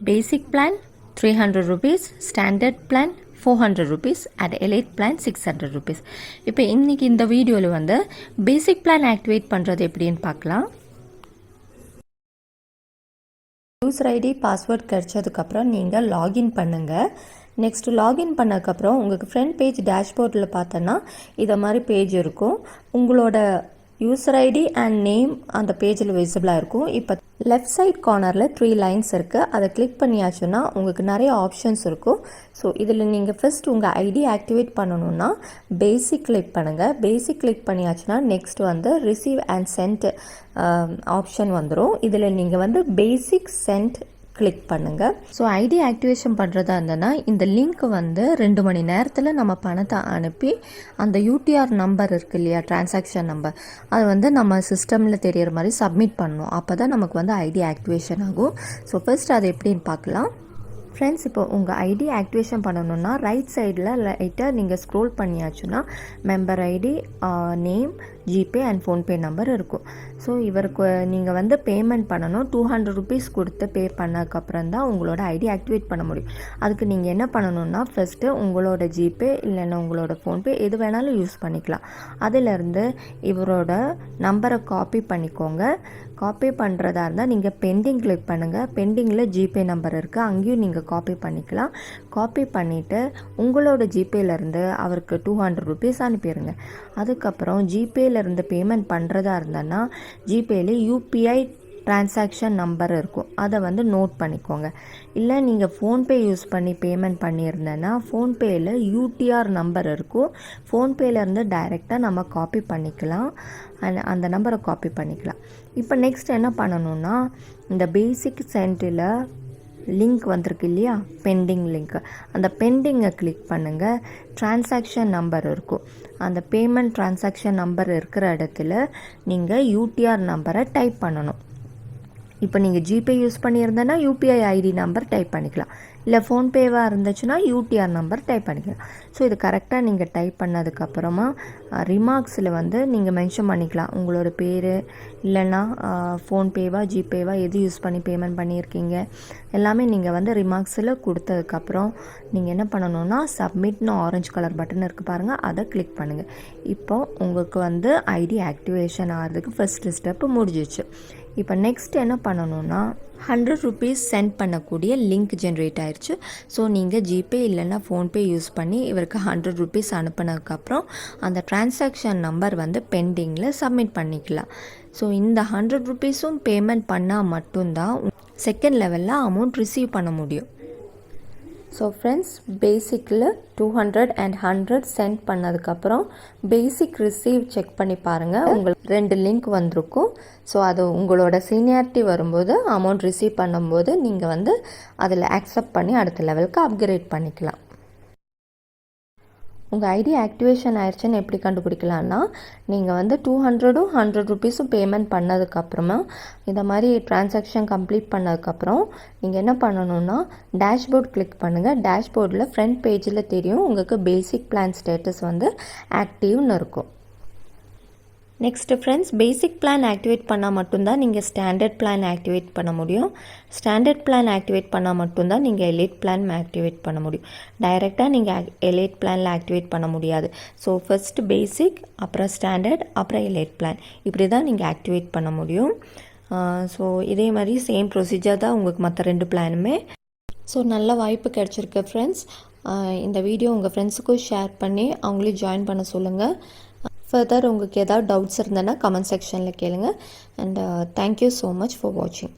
basic plan 300 rupees, standard plan 400 rupees and elite plan 600 rupees. இப்போ இன்னைக்கு இந்த வீடியோவில் வந்து basic plan ஆக்டிவேட் பண்ணுறது எப்படின்னு பார்க்கலாம். யூசர் ஐடி பாஸ்வேர்ட் கிடைச்சதுக்கப்புறம் நீங்கள் லாகின் பண்ணுங்கள். நெக்ஸ்ட் லாகின் பண்ணதுக்கப்புறம் உங்களுக்கு ஃப்ரண்ட் பேஜ் டேஷ்போர்டில் பார்த்தோன்னா இதை மாதிரி பேஜ் இருக்கும். உங்களோட யூசர் ஐடி அண்ட் நேம் அந்த பேஜில் விசிபிளாக இருக்கும். இப்போ லெஃப்ட் சைட் கார்னரில் 3 லைன்ஸ் இருக்குது. அதை கிளிக் பண்ணியாச்சுன்னா உங்களுக்கு நிறைய ஆப்ஷன்ஸ் இருக்கும். ஸோ இதில் நீங்கள் ஃபஸ்ட் உங்கள் ஐடி ஆக்டிவேட் பண்ணணுன்னா பேசிக் கிளிக் பண்ணுங்கள். பேசிக் கிளிக் பண்ணியாச்சுன்னா நெக்ஸ்ட் வந்து ரிசீவ் அண்ட் சென்ட் ஆப்ஷன் வந்துடும். இதில் நீங்கள் வந்து பேசிக் சென்ட் கிளிக் பண்ணுங்கள். ஸோ ஐடி ஆக்டிவேஷன் பண்ணுறதா இருந்ததுன்னா இந்த லிங்க் வந்து 2 மணி நேரத்தில் நம்ம பணத்தை அனுப்பி அந்த யூடிஆர் நம்பர் இருக்குது இல்லையா, டிரான்சாக்ஷன் நம்பர், அது வந்து நம்ம சிஸ்டமில் தெரிகிற மாதிரி சப்மிட் பண்ணணும். அப்போ தான் நமக்கு வந்து ஐடி ஆக்டிவேஷன் ஆகும். ஸோ ஃபர்ஸ்ட் அது எப்படின்னு பார்க்கலாம். ஃப்ரெண்ட்ஸ், இப்போ உங்கள் ஐடி ஆக்டிவேஷன் பண்ணணுன்னா ரைட் சைடில் லைட்டாக நீங்கள் ஸ்க்ரோல் பண்ணியாச்சுன்னா member ID, name, GPay and PhonePe number இருக்கும். ஸோ இவருக்கு நீங்கள் வந்து பேமெண்ட் பண்ணணும். 200 ருபீஸ் கொடுத்து பே பண்ணதுக்கப்புறம் தான் உங்களோட ஐடி ஆக்டிவேட் பண்ண முடியும். அதுக்கு நீங்கள் என்ன பண்ணணுன்னா ஃபஸ்ட்டு உங்களோட ஜிபே இல்லைன்னா உங்களோட ஃபோன்பே எது வேணாலும் யூஸ் பண்ணிக்கலாம். அதிலேருந்து இவரோட நம்பரை காப்பி பண்ணிக்கோங்க. காப்பி பண்ணுறதா இருந்தால் நீங்கள் பெண்டிங் கிளிக் பண்ணுங்கள். பெண்டிங்கில் ஜிபே நம்பர் இருக்குது, அங்கேயும் நீங்கள் காப்பி பண்ணிக்கலாம். காப்பி பண்ணிவிட்டு உங்களோட ஜிபேலேருந்து அவருக்கு 200 ருபீஸ் அனுப்பிடுங்க. அதுக்கப்புறம் ஜிபேலேருந்து பேமெண்ட் பண்ணுறதா இருந்தேன்னா ஜிபேயில் யூபிஐ டிரான்சாக்ஷன் நம்பர் இருக்கும், அதை வந்து நோட் பண்ணிக்கோங்க. இல்லை நீங்கள் ஃபோன்பே யூஸ் பண்ணி பேமெண்ட் பண்ணியிருந்தேன்னா ஃபோன்பேயில் யூடிஆர் நம்பர் இருக்கும். ஃபோன்பேலேருந்து டைரெக்டாக நம்ம காப்பி பண்ணிக்கலாம், அந்த நம்பரை காப்பி பண்ணிக்கலாம். இப்போ நெக்ஸ்ட் என்ன பண்ணணுன்னா இந்த பேசிக் சென்டில் லிங்க் வந்திருக்கு இல்லையா, பெண்டிங் லிங்க், அந்த பெண்டிங்கை கிளிக் பண்ணுங்கள். டிரான்சாக்ஷன் நம்பர் இருக்கும், அந்த பேமெண்ட் டிரான்சாக்ஷன் நம்பர் இருக்கிற இடத்துல நீங்கள் யூடிஆர் நம்பரை டைப் பண்ணணும். இப்போ நீங்கள் ஜிபே யூஸ் பண்ணியிருந்தேன்னா யூபிஐ ஐடி நம்பர் டைப் பண்ணிக்கலாம். இல்லை ஃபோன்பேவாக இருந்துச்சுன்னா யூடிஆர் நம்பர் டைப் பண்ணிக்கலாம். ஸோ இது கரெக்டாக நீங்கள் டைப் பண்ணதுக்கப்புறமா ரிமார்க்ஸில் வந்து நீங்கள் மென்ஷன் பண்ணிக்கலாம் உங்களோட பேர், இல்லைன்னா ஃபோன்பேவா ஜிபேவா எது யூஸ் பண்ணி பேமெண்ட் பண்ணியிருக்கீங்க எல்லாமே நீங்கள் வந்து ரிமார்க்ஸில் கொடுத்ததுக்கப்புறம் நீங்கள் என்ன பண்ணணுன்னா சப்மிட்னு ஆரஞ்சு கலர் பட்டன் இருக்குது பாருங்கள், அதை கிளிக் பண்ணுங்கள். இப்போ உங்களுக்கு வந்து ஐடி ஆக்டிவேஷன் ஆகிறதுக்கு ஃபஸ்ட்டு ஸ்டெப்பு முடிஞ்சிச்சு. இப்போ நெக்ஸ்ட் என்ன பண்ணணுன்னா 100 ருபீஸ் சென்ட் பண்ணக்கூடிய லிங்க் ஜென்ரேட் ஆயிடுச்சு. ஸோ நீங்கள் ஜிபே இல்லைன்னா ஃபோன்பே யூஸ் பண்ணி இவருக்கு 100 ருபீஸ் அனுப்பினதுக்கப்புறம் அந்த டிரான்சாக்ஷன் நம்பர் வந்து பெண்டிங்கில் சப்மிட் பண்ணிக்கலாம். ஸோ இந்த 100 ருபீஸும் பேமெண்ட் பண்ணால் மட்டும்தான் செகண்ட் லெவலில் அமௌண்ட் ரிசீவ் பண்ண முடியும். ஸோ ஃப்ரெண்ட்ஸ், பேசிக்கில் 200 and 100 சென்ட் பண்ணதுக்கப்புறம் பேசிக் ரிசீவ் செக் பண்ணி பாருங்கள். உங்களுக்கு 2 லிங்க் வந்திருக்கும். ஸோ அது உங்களோட சீனியாரிட்டி வரும்போது அமௌண்ட் ரிசீவ் பண்ணும்போது நீங்கள் வந்து அதில் அக்செப்ட் பண்ணி அடுத்த லெவலுக்கு அப்கிரேட் பண்ணிக்கலாம். உங்கள் ஐடி ஆக்டிவேஷன் ஆயிடுச்சுன்னு எப்படி கண்டுபிடிக்கலான்னா நீங்கள் வந்து 200ம் 100 ருபீஸும் பேமெண்ட் பண்ணதுக்கப்புறமா இந்த மாதிரி டிரான்சாக்ஷன் கம்ப்ளீட் பண்ணதுக்கப்புறம் நீங்கள் என்ன பண்ணணுன்னா டேஷ்போர்ட் கிளிக் பண்ணுங்கள். டேஷ்போர்டில் ஃப்ரண்ட் பேஜில் தெரியும் உங்களுக்கு பேசிக் பிளான் ஸ்டேட்டஸ் வந்து ஆக்டிவ்னு இருக்கும். நெக்ஸ்ட்டு ஃப்ரெண்ட்ஸ், பேசிக் பிளான் ஆக்டிவேட் பண்ணால் மட்டும்தான் நீங்கள் ஸ்டாண்டர்ட் பிளான் ஆக்டிவேட் பண்ண முடியும். ஸ்டாண்டர்ட் பிளான் ஆக்டிவேட் பண்ணால் மட்டும்தான் நீங்கள் எலைட் பிளான் ஆக்டிவேட் பண்ண முடியும். டைரெக்டாக நீங்கள் எலைட் பிளானில் ஆக்டிவேட் பண்ண முடியாது. ஸோ ஃபஸ்ட்டு பேசிக், அப்புறம் ஸ்டாண்டர்ட், அப்புறம் எலைட் பிளான், இப்படி தான் நீங்கள் ஆக்டிவேட் பண்ண முடியும். ஸோ இதே மாதிரி சேம் ப்ரொசீஜர் தான் உங்களுக்கு மற்ற 2 பிளானுமே. ஸோ நல்ல வாய்ப்பு கிடச்சிருக்கு ஃப்ரெண்ட்ஸ். இந்த வீடியோ உங்கள் ஃப்ரெண்ட்ஸுக்கும் ஷேர் பண்ணி அவங்களையும் ஜாயின் பண்ண சொல்லுங்கள். ஃபர்தர் உங்களுக்கு ஏதாவது டவுட்ஸ் இருந்ததுன்னா கமெண்ட் செக்ஷனில் கேளுங்க. And thank you so much for வாட்சிங்.